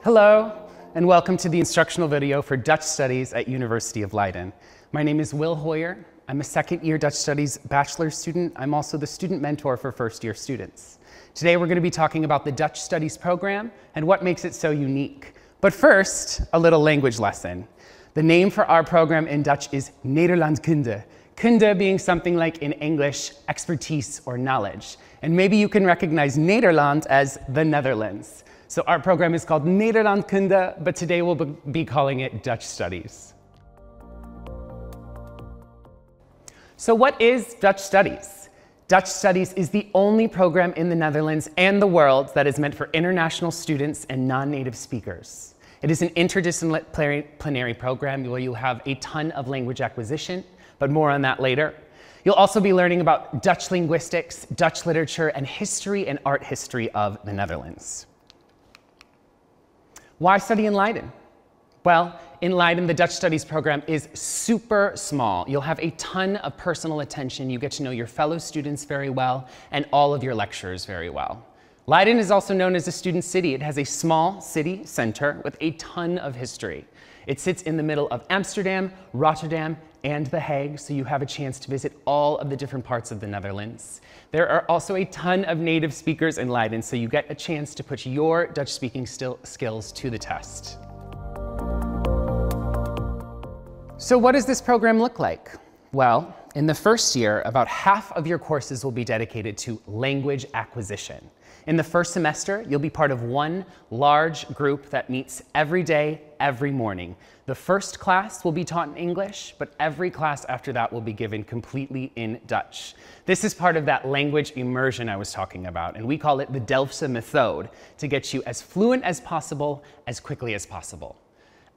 Hello, and welcome to the instructional video for Dutch Studies at University of Leiden. My name is Will Hoyer. I'm a second-year Dutch Studies bachelor student. I'm also the student mentor for first-year students. Today we're going to be talking about the Dutch Studies program and what makes it so unique. But first, a little language lesson. The name for our program in Dutch is Nederlandkunde. Kunde being something like in English, expertise or knowledge. And maybe you can recognize Nederland as the Netherlands. So our program is called Nederlandkunde, but today we'll be calling it Dutch Studies. So what is Dutch Studies? Dutch Studies is the only program in the Netherlands and the world that is meant for international students and non-native speakers. It is an interdisciplinary program where you'll have a ton of language acquisition, but more on that later. You'll also be learning about Dutch linguistics, Dutch literature, and history and art history of the Netherlands. Why study in Leiden? Well, in Leiden, the Dutch Studies program is super small. You'll have a ton of personal attention. You get to know your fellow students very well and all of your lecturers very well. Leiden is also known as a student city. It has a small city center with a ton of history. It sits in the middle of Amsterdam, Rotterdam, and The Hague, so you have a chance to visit all of the different parts of the Netherlands. There are also a ton of native speakers in Leiden, so you get a chance to put your Dutch speaking skills to the test. So what does this program look like? Well, in the first year, about half of your courses will be dedicated to language acquisition. In the first semester, you'll be part of one large group that meets every day, every morning. The first class will be taught in English, but every class after that will be given completely in Dutch. This is part of that language immersion I was talking about, and we call it the Delftse method, to get you as fluent as possible, as quickly as possible.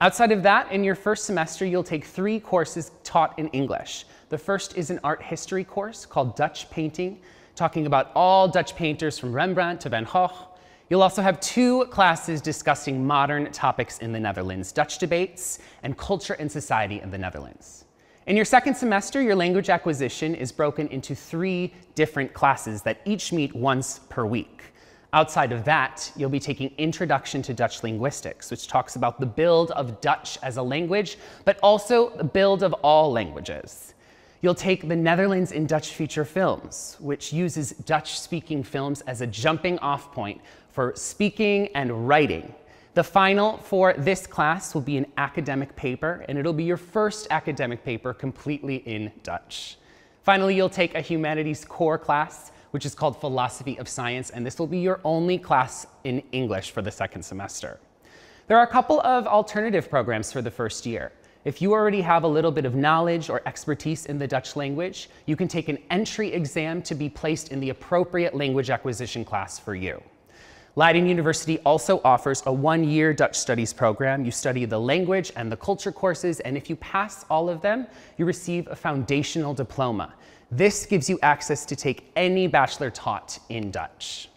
Outside of that, in your first semester, you'll take 3 courses taught in English. The first is an art history course called Dutch Painting, talking about all Dutch painters from Rembrandt to Van Gogh. You'll also have 2 classes discussing modern topics in the Netherlands, Dutch debates and culture and society in the Netherlands. In your second semester, your language acquisition is broken into 3 different classes that each meet once per week. Outside of that, you'll be taking Introduction to Dutch Linguistics, which talks about the build of Dutch as a language, but also the build of all languages. You'll take the Netherlands in Dutch feature films, which uses Dutch-speaking films as a jumping-off point for speaking and writing. The final for this class will be an academic paper, and it'll be your first academic paper completely in Dutch. Finally, you'll take a humanities core class, which is called Philosophy of Science, and this will be your only class in English for the second semester. There are a couple of alternative programs for the first year. If you already have a little bit of knowledge or expertise in the Dutch language, you can take an entry exam to be placed in the appropriate language acquisition class for you. Leiden University also offers a 1-year Dutch Studies program. You study the language and the culture courses, and if you pass all of them, you receive a foundational diploma. This gives you access to take any bachelor taught in Dutch.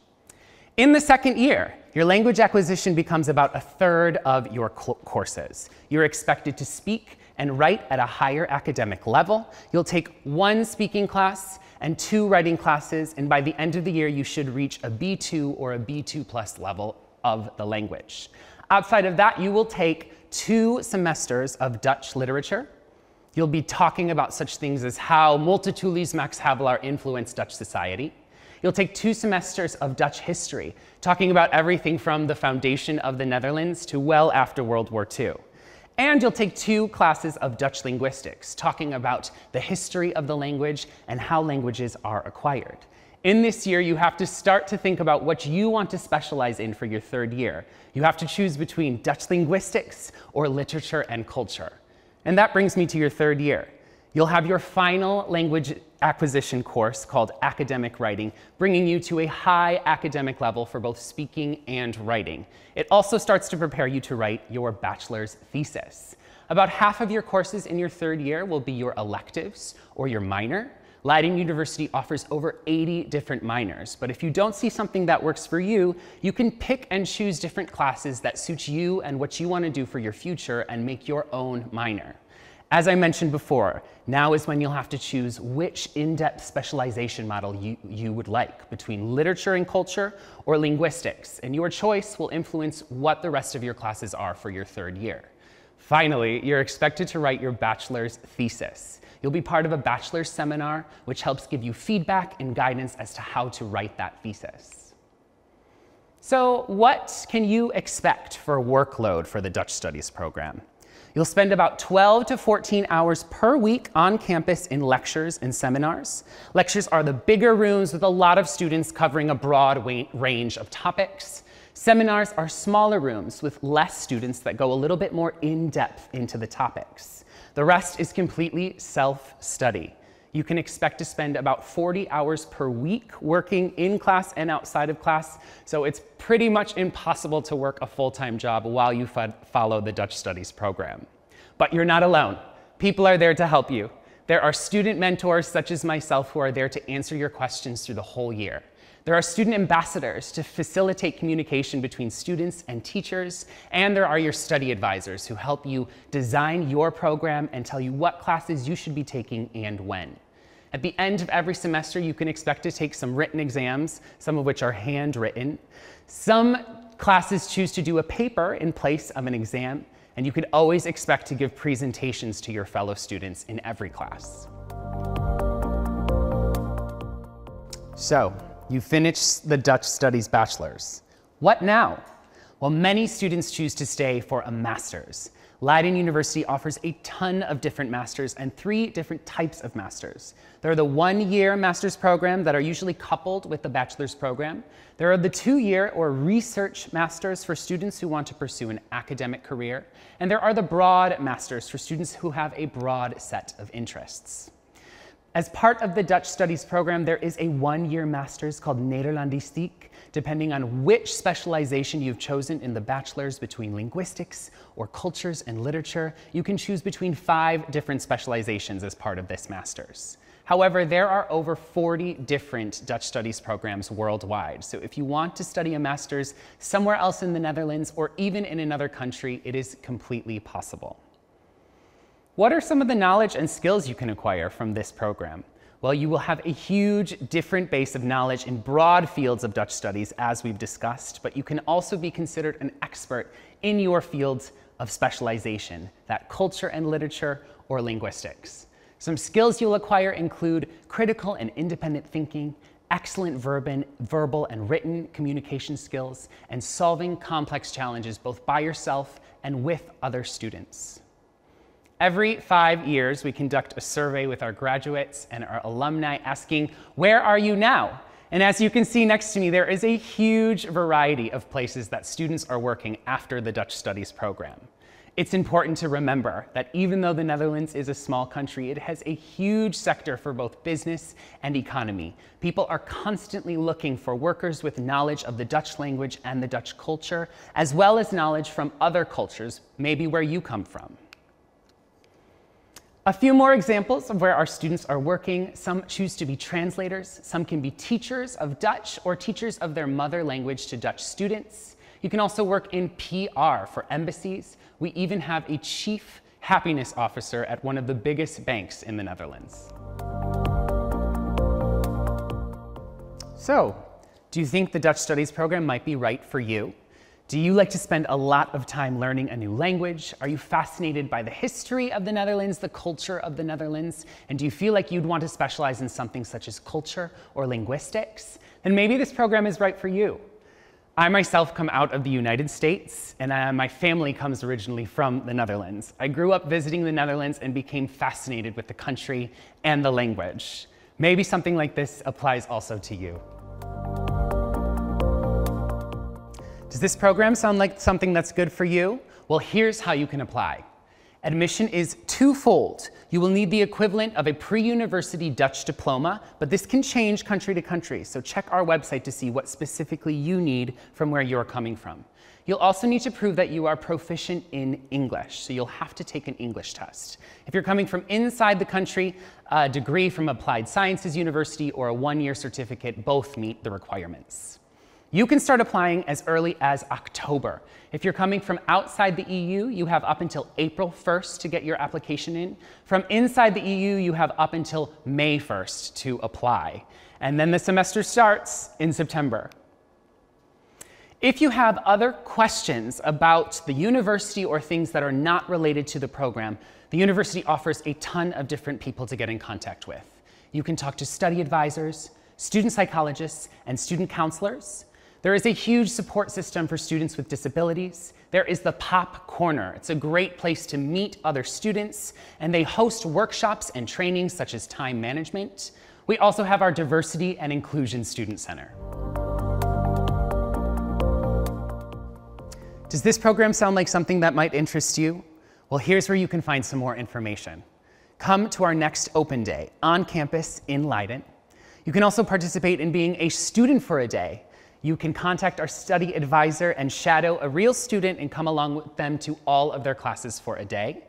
In the second year, your language acquisition becomes about 1/3 of your courses. You're expected to speak and write at a higher academic level. You'll take 1 speaking class and 2 writing classes, and by the end of the year, you should reach a B2 or a B2+ level of the language. Outside of that, you will take 2 semesters of Dutch literature. You'll be talking about such things as how multitudes Max Havelaar influenced Dutch society. You'll take 2 semesters of Dutch history, talking about everything from the foundation of the Netherlands to well after World War II. And you'll take 2 classes of Dutch linguistics, talking about the history of the language and how languages are acquired. In this year, you have to start to think about what you want to specialize in for your 3rd year. You have to choose between Dutch linguistics or literature and culture. And that brings me to your 3rd year. You'll have your final language acquisition course called Academic Writing, bringing you to a high academic level for both speaking and writing. It also starts to prepare you to write your bachelor's thesis. About half of your courses in your 3rd year will be your electives or your minor. Leiden University offers over 80 different minors, but if you don't see something that works for you, you can pick and choose different classes that suit you and what you want to do for your future and make your own minor. As I mentioned before, now is when you'll have to choose which in-depth specialization model you would like between literature and culture or linguistics, and your choice will influence what the rest of your classes are for your third year. Finally, you're expected to write your bachelor's thesis. You'll be part of a bachelor's seminar, which helps give you feedback and guidance as to how to write that thesis. So what can you expect for workload for the Dutch Studies program? You'll spend about 12 to 14 hours per week on campus in lectures and seminars. Lectures are the bigger rooms with a lot of students covering a broad range of topics. Seminars are smaller rooms with less students that go a little bit more in-depth into the topics. The rest is completely self-study. You can expect to spend about 40 hours per week working in class and outside of class, so it's pretty much impossible to work a full-time job while you follow the Dutch Studies program. But you're not alone. People are there to help you. There are student mentors such as myself who are there to answer your questions through the whole year. There are student ambassadors to facilitate communication between students and teachers, and there are your study advisors who help you design your program and tell you what classes you should be taking and when. At the end of every semester, you can expect to take some written exams, some of which are handwritten. Some classes choose to do a paper in place of an exam, and you can always expect to give presentations to your fellow students in every class. So, you finished the Dutch Studies Bachelor's. What now? Well, many students choose to stay for a master's. Leiden University offers a ton of different masters and 3 different types of masters. There are the 1-year master's program that are usually coupled with the bachelor's program. There are the 2-year or research masters for students who want to pursue an academic career. And there are the broad masters for students who have a broad set of interests. As part of the Dutch Studies program, there is a 1-year master's called Nederlandistiek, depending on which specialization you've chosen in the bachelor's between linguistics or cultures and literature. You can choose between 5 different specializations as part of this master's. However, there are over 40 different Dutch Studies programs worldwide. So if you want to study a master's somewhere else in the Netherlands or even in another country, it is completely possible. What are some of the knowledge and skills you can acquire from this program? Well, you will have a huge different base of knowledge in broad fields of Dutch studies, as we've discussed, but you can also be considered an expert in your fields of specialization, that culture and literature or linguistics. Some skills you'll acquire include critical and independent thinking, excellent verbal and written communication skills, and solving complex challenges both by yourself and with other students. Every 5 years, we conduct a survey with our graduates and our alumni asking, where are you now? And as you can see next to me, there is a huge variety of places that students are working after the Dutch Studies program. It's important to remember that even though the Netherlands is a small country, it has a huge sector for both business and economy. People are constantly looking for workers with knowledge of the Dutch language and the Dutch culture, as well as knowledge from other cultures, maybe where you come from. A few more examples of where our students are working. Some choose to be translators, some can be teachers of Dutch or teachers of their mother language to Dutch students. You can also work in PR for embassies. We even have a chief happiness officer at one of the biggest banks in the Netherlands. So, do you think the Dutch Studies program might be right for you? Do you like to spend a lot of time learning a new language? Are you fascinated by the history of the Netherlands, the culture of the Netherlands? And do you feel like you'd want to specialize in something such as culture or linguistics? Then maybe this program is right for you. I myself come out of the United States, and my family comes originally from the Netherlands. I grew up visiting the Netherlands and became fascinated with the country and the language. Maybe something like this applies also to you. Does this program sound like something that's good for you? Well, here's how you can apply. Admission is twofold. You will need the equivalent of a pre-university Dutch diploma, but this can change country to country, so check our website to see what specifically you need from where you're coming from. You'll also need to prove that you are proficient in English, so you'll have to take an English test. If you're coming from inside the country, a degree from Applied Sciences University or a 1-year certificate both meet the requirements. You can start applying as early as October. If you're coming from outside the EU, you have up until April 1st to get your application in. From inside the EU, you have up until May 1st to apply. And then the semester starts in September. If you have other questions about the university or things that are not related to the program, the university offers a ton of different people to get in contact with. You can talk to study advisors, student psychologists, and student counselors. There is a huge support system for students with disabilities. There is the Pop Corner. It's a great place to meet other students, and they host workshops and trainings such as time management. We also have our Diversity and Inclusion Student Center. Does this program sound like something that might interest you? Well, here's where you can find some more information. Come to our next open day on campus in Leiden. You can also participate in being a student for a day. You can contact our study advisor and shadow a real student and come along with them to all of their classes for a day.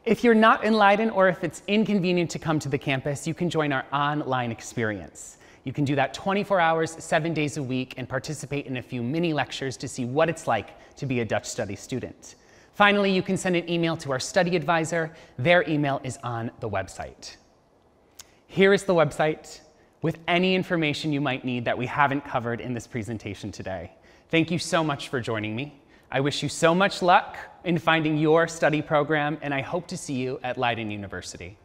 If you're not in Leiden or if it's inconvenient to come to the campus, you can join our online experience. You can do that 24 hours, 7 days a week, and participate in a few mini lectures to see what it's like to be a Dutch study student. Finally, you can send an email to our study advisor. Their email is on the website. Here is the website with any information you might need that we haven't covered in this presentation today. Thank you so much for joining me. I wish you so much luck in finding your study program, and I hope to see you at Leiden University.